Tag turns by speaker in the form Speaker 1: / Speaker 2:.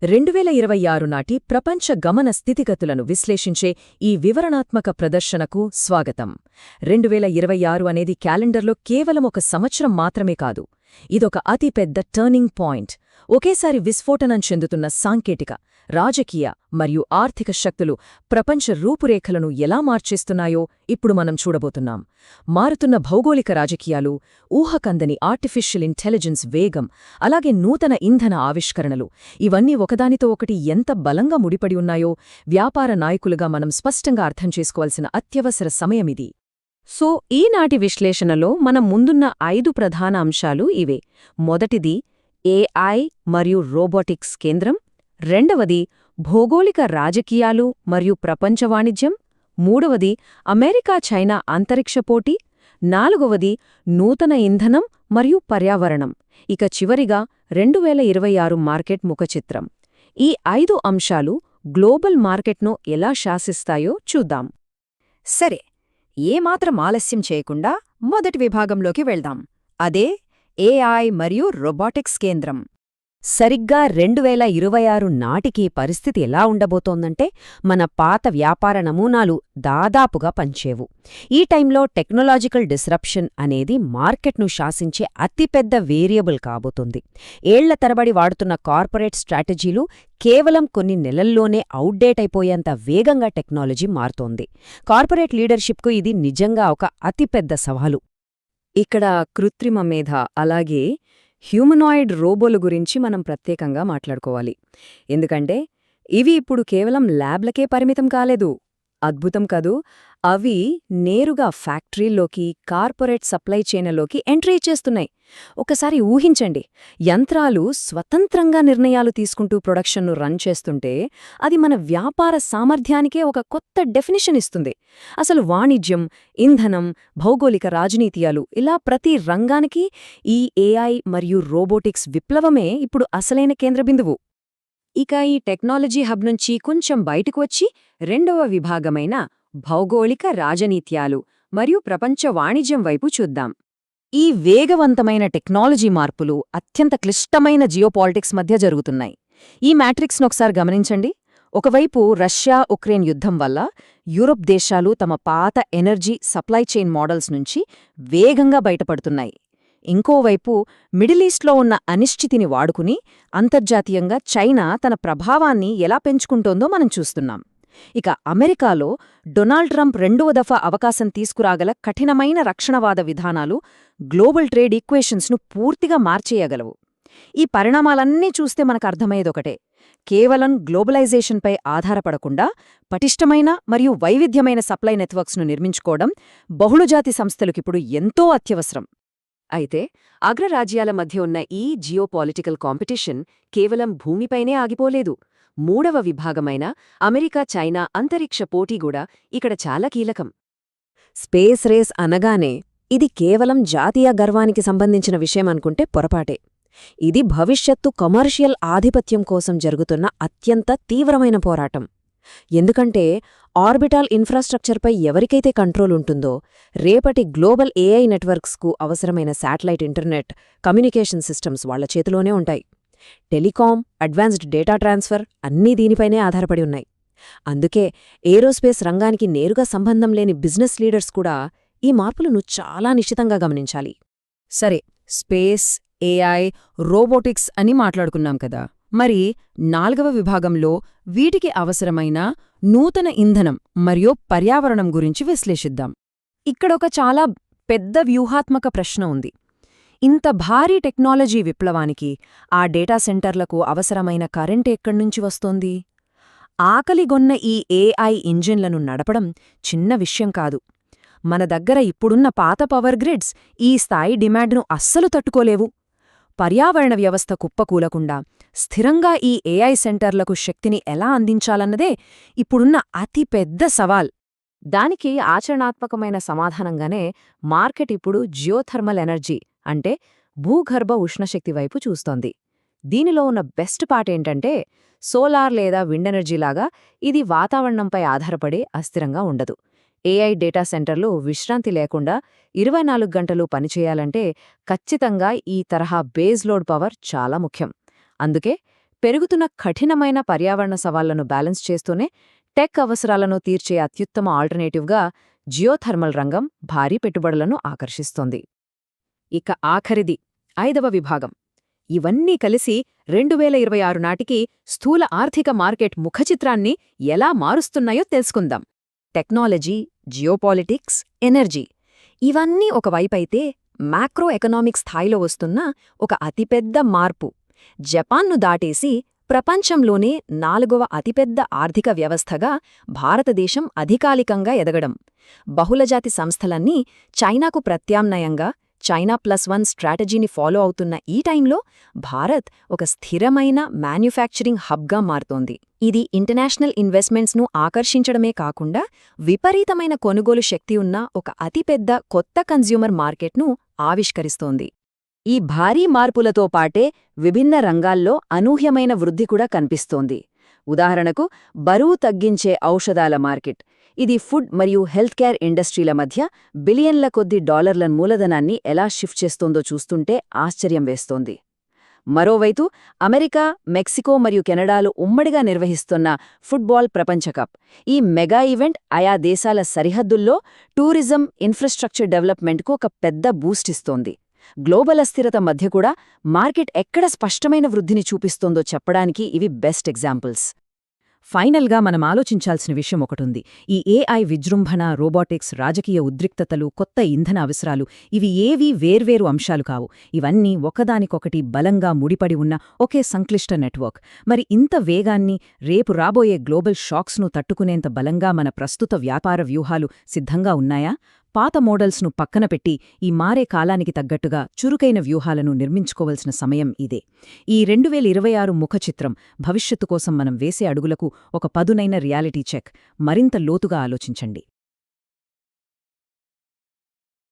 Speaker 1: 2026 నాటి ప్రపంచ గమన స్థితిగతులను విశ్లేషించే ఈ వివరణాత్మక ప్రదర్శనకు స్వాగతం. 2026 అనేది క్యాలెండర్లో కేవలం ఒక సంవత్సరం మాత్రమే కాదు, ఇదొక అతిపెద్ద టర్నింగ్ పాయింట్. ఒకేసారి విస్ఫోటనం చెందుతున్న సాంకేతిక, రాజకీయ మరియు ఆర్థిక శక్తులు ప్రపంచ రూపురేఖలను ఎలా మార్చేస్తున్నాయో ఇప్పుడు మనం చూడబోతున్నాం. మారుతున్న భౌగోళిక రాజకీయాలు, ఊహకందని ఆర్టిఫిషియల్ ఇంటెలిజెన్స్ వేగం, అలాగే నూతన ఇంధన ఆవిష్కరణలు, ఇవన్నీ ఒకదానితో ఒకటి ఎంత బలంగా ముడిపడి ఉన్నాయో వ్యాపార నాయకులుగా మనం స్పష్టంగా అర్థం చేసుకోవాల్సిన అత్యవసర సమయమిది. సో ఈనాటి విశ్లేషణలో మనం ముందున్న 5 ప్రధాన అంశాలు ఇవే. మొదటిది ఏఐ మరియు రోబోటిక్స్ కేంద్రం, రెండవది భౌగోళిక రాజకీయాలు మరియు ప్రపంచ వాణిజ్యం, మూడవది అమెరికా చైనా అంతరిక్ష పోటీ, నాలుగవది నూతన ఇంధనం మరియు పర్యావరణం, ఇక చివరిగా 2026 మార్కెట్ ముఖచిత్రం. ఈ 5 అంశాలు గ్లోబల్ మార్కెట్ను ఎలా శాసిస్తాయో చూద్దాం.
Speaker 2: సరే, ఏమాత్రం ఆలస్యం చేయకుండా మొదటి విభాగంలోకి వెళ్దాం. అదే ఏఐ మరియు రోబోటిక్స్ కేంద్రం.
Speaker 3: సరిగ్గా 2026 నాటికి పరిస్థితి ఎలా ఉండబోతోందంటే, మన పాత వ్యాపార నమూనాలు దాదాపుగా పనిచేవు. ఈ టైంలో టెక్నాలజికల్ డిస్రప్షన్ అనేది మార్కెట్ను శాసించే అతిపెద్ద వేరియబుల్ కాబోతుంది. ఏళ్ల తరబడి వాడుతున్న కార్పొరేట్ స్ట్రాటజీలు కేవలం కొన్ని నెలల్లోనే అవుట్డేట్ అయిపోయేంత వేగంగా టెక్నాలజీ మారుతోంది. కార్పొరేట్ లీడర్షిప్కు ఇది నిజంగా ఒక అతిపెద్ద సవాలు.
Speaker 1: ఇక్కడ కృత్రిమ మేధ, అలాగే హ్యూమనాయిడ్ రోబోల గురించి మనం ప్రత్యేకంగా మాట్లాడుకోవాలి. ఎందుకంటే ఇవి ఇప్పుడు కేవలం ల్యాబ్లకే పరిమితం కాలేదు. అద్భుతం కదూ! అవి నేరుగా ఫ్యాక్టరీల్లోకి, కార్పొరేట్ సప్లై చైన్లలోకి ఎంట్రీ ఇచ్చేస్తున్నాయి. ఒకసారి ఊహించండి, యంత్రాలు స్వతంత్రంగా నిర్ణయాలు తీసుకుంటూ ప్రొడక్షన్ను రన్ చేస్తుంటే అది మన వ్యాపార సామర్థ్యానికే ఒక కొత్త డెఫినిషన్ ఇస్తుంది. అసలు వాణిజ్యం, ఇంధనం, భౌగోళిక రాజనీతియాలు, ఇలా ప్రతి రంగానికి ఈ ఏఐ మరియు రోబోటిక్స్ విప్లవమే ఇప్పుడు అసలైన కేంద్రబిందువు. ఇక ఈ టెక్నాలజీ హబ్ నుంచి కొంచెం బయటకు వచ్చి రెండవ విభాగమైన భౌగోళిక రాజనీత్యాలు మరియు ప్రపంచ వాణిజ్యం వైపు చూద్దాం. ఈ వేగవంతమైన టెక్నాలజీ మార్పులు అత్యంత క్లిష్టమైన జియోపాలిటిక్స్ మధ్య జరుగుతున్నాయి. ఈ మ్యాట్రిక్స్నొకసారి గమనించండి. ఒకవైపు రష్యా ఉక్రెయిన్ యుద్ధం వల్ల యూరోప్ దేశాలు తమ పాత ఎనర్జీ సప్లై చైన్ మోడల్స్ నుంచి వేగంగా బయటపడుతున్నాయి. ఇంకోవైపు మిడిలీస్ట్లో ఉన్న అనిశ్చితిని వాడుకుని అంతర్జాతీయంగా చైనా తన ప్రభావాన్ని ఎలా పెంచుకుంటోందో మనం చూస్తున్నాం. ఇక అమెరికాలో డొనాల్డ్ ట్రంప్ రెండవ దఫా అవకాశం తీసుకురాగల కఠినమైన రక్షణవాద విధానాలు గ్లోబల్ ట్రేడ్ ఈక్వేషన్స్ను పూర్తిగా మార్చేయగలవు. ఈ పరిణామాలన్నీ చూస్తే మనకు అర్థమయ్యేదొకటే: కేవలం గ్లోబలైజేషన్పై ఆధారపడకుండా పటిష్టమైన మరియు వైవిధ్యమైన సప్లై నెట్వర్క్స్ను నిర్మించుకోవడం బహుళజాతి సంస్థలకిప్పుడు ఎంతో అత్యవసరం. అయితే అగ్రరాజ్యాల మధ్య ఉన్న ఈ జియోపాలిటికల్ కాంపిటీషన్ కేవలం భూమిపైనే ఆగిపోలేదు. మూడవ విభాగమైన అమెరికా చైనా అంతరిక్ష పోటీగూడా ఇక్కడ చాలా కీలకం.
Speaker 3: స్పేస్ రేస్ అనగానే ఇది కేవలం జాతీయ గర్వానికి సంబంధించిన విషయమనుకుంటే పొరపాటే. ఇది భవిష్యత్తు కమర్షియల్ ఆధిపత్యం కోసం జరుగుతున్న అత్యంత తీవ్రమైన పోరాటం. ఎందుకంటే ఆర్బిటాల్ ఇన్ఫ్రాస్ట్రక్చర్పై ఎవరికైతే కంట్రోల్ ఉంటుందో, రేపటి గ్లోబల్ ఏఐ నెట్వర్క్స్కు అవసరమైన శాటిలైట్ ఇంటర్నెట్, కమ్యూనికేషన్ సిస్టమ్స్ వాళ్ల చేతిలోనే ఉంటాయి. టెలికాం, అడ్వాన్స్డ్ డేటా ట్రాన్స్ఫర్ అన్నీ దీనిపైనే ఆధారపడి ఉన్నాయి. అందుకే ఏరోస్పేస్ రంగానికి నేరుగా సంబంధం లేని బిజినెస్ లీడర్స్ కూడా ఈ మార్పులను చాలా నిశ్చితంగా గమనించాలి.
Speaker 1: సరే, స్పేస్, ఏఐ, రోబోటిక్స్ అని మాట్లాడుకున్నాం కదా. మరి 4వ విభాగంలో వీటికి అవసరమైన నూతన ఇంధనం మరియు పర్యావరణం గురించి విశ్లేషిద్దాం. ఇక్కడొక చాలా పెద్ద వ్యూహాత్మక ప్రశ్న ఉంది. ఇంత భారీ టెక్నాలజీ విప్లవానికి ఆ డేటా సెంటర్లకు అవసరమైన కరెంట్ ఎక్కడ్నుంచి వస్తోంది? ఆకలిగొన్న ఈ ఏఐ ఇంజిన్లను నడపడం చిన్న విషయం కాదు. మన దగ్గర ఇప్పుడున్న పాత పవర్ గ్రిడ్స్ ఈ స్థాయి డిమాండ్ను అస్సలు తట్టుకోలేవు. పర్యావరణ వ్యవస్థ కుప్పకూలకుండా స్థిరంగా ఈ ఏఐ సెంటర్లకు శక్తిని ఎలా అందించాలన్నదే ఇప్పుడున్న అతిపెద్ద సవాల్. దానికి ఆచరణాత్మకమైన సమాధానంగానే మార్కెట్ ఇప్పుడు జియోథర్మల్ ఎనర్జీ, అంటే భూగర్భ ఉష్ణశక్తి వైపు చూస్తోంది. దీనిలో ఉన్న బెస్ట్ పార్ట్ ఏంటంటే, సోలార్ లేదా విండ్ ఎనర్జీలాగా ఇది వాతావరణంపై ఆధారపడే అస్థిరంగా ఉండదు. ఏఐ డేటా సెంటర్లు విశ్రాంతి లేకుండా 24 గంటలు పనిచేయాలంటే ఖచ్చితంగా ఈ తరహా బేస్ లోడ్ పవర్ చాలా ముఖ్యం. అందుకే పెరుగుతున్న కఠినమైన పర్యావరణ సవాళ్లను బ్యాలెన్స్ చేస్తూనే టెక్ అవసరాలను తీర్చే అత్యుత్తమ ఆల్టర్నేటివ్గా జియోథర్మల్ రంగం భారీ పెట్టుబడులను ఆకర్షిస్తోంది. ఇక ఆఖరిది 5వ విభాగం. ఇవన్నీ కలిసి 2026 నాటికి స్థూల ఆర్థిక మార్కెట్ ముఖచిత్రాన్ని ఎలా మారుస్తున్నాయో తెలుసుకుందాం.
Speaker 2: టెక్నాలజీ, జియోపాలిటిక్స్, ఎనర్జీ ఇవన్నీ ఒకవైపైతే మ్యాక్రో ఎకనామిక్ స్థాయిలో వస్తున్న ఒక అతిపెద్ద మార్పు జపాన్ను దాటేసి ప్రపంచంలోనే 4వ అతిపెద్ద ఆర్థిక వ్యవస్థగా భారతదేశం అధికాలికంగా ఎదగడం. బహుళజాతి సంస్థలన్నీ చైనాకు ప్రత్యామ్నాయంగా China+1 స్ట్రాటజీని ఫాలో అవుతున్న ఈ టైంలో భారత్ ఒక స్థిరమైన మ్యానుఫ్యాక్చరింగ్ హబ్గా మారుతోంది. ఇది ఇంటర్నేషనల్ ఇన్వెస్ట్మెంట్స్ను ఆకర్షించడమే కాకుండా విపరీతమైన కొనుగోలు శక్తి ఉన్న ఒక అతిపెద్ద కొత్త కన్జ్యూమర్ మార్కెట్ను ఆవిష్కరిస్తోంది.
Speaker 3: ఈ భారీ మార్పులతో పాటే విభిన్న రంగాల్లో అనూహ్యమైన వృద్ధి కూడా కనిపిస్తోంది. ఉదాహరణకు బరువు తగ్గించే ఔషధాల మార్కెట్. ఇది ఫుడ్ మరియు హెల్త్ కేర్ ఇండస్ట్రీల మధ్య బిలియన్ల కొద్ది డాలర్ల మూలధనాన్ని ఎలా షిఫ్ట్ చేస్తోందో చూస్తుంటే ఆశ్చర్యం వేస్తోంది. మరోవైపు అమెరికా, మెక్సికో మరియు కెనడాలు ఉమ్మడిగా నిర్వహిస్తున్న ఫుట్బాల్ ప్రపంచకప్. ఈ మెగా ఈవెంట్ ఆయా దేశాల సరిహద్దుల్లో టూరిజం, ఇన్ఫ్రాస్ట్రక్చర్ డెవలప్మెంట్కు ఒక పెద్ద బూస్ట్ ఇస్తోంది. గ్లోబల్ అస్థిరత మధ్య కూడా మార్కెట్ ఎక్కడ స్పష్టమైన వృద్ధిని చూపిస్తోందో చెప్పడానికి ఇవి బెస్ట్ ఎగ్జాంపుల్స్.
Speaker 1: ఫైనల్గా మనం ఆలోచించాల్సిన విషయం ఒకటుంది. ఈ ఏఐ విజృంభణ, రోబోటిక్స్, రాజకీయ ఉద్రిక్తతలు, కొత్త ఇంధన అవసరాలు ఇవి ఏవీ వేర్వేరు అంశాలు కావు. ఇవన్నీ ఒకదానికొకటి బలంగా ముడిపడి ఉన్న ఒకే సంక్లిష్ట నెట్వర్క్. మరి ఇంత వేగాన్ని, రేపు రాబోయే గ్లోబల్ షాక్స్ను తట్టుకునేంత బలంగా మన ప్రస్తుత వ్యాపార వ్యూహాలు సిద్ధంగా ఉన్నాయా? పాత మోడల్స్ను పక్కన పెట్టి ఈ మారే కాలానికి తగ్గట్టుగా చురుకైన వ్యూహాలను నిర్మించుకోవలసిన సమయం ఇదే. ఈ 2026 ముఖచిత్రం భవిష్యత్తు కోసం మనం వేసే అడుగులకు ఒక పదునైన రియాలిటీ చెక్. మరింత లోతుగా ఆలోచించండి.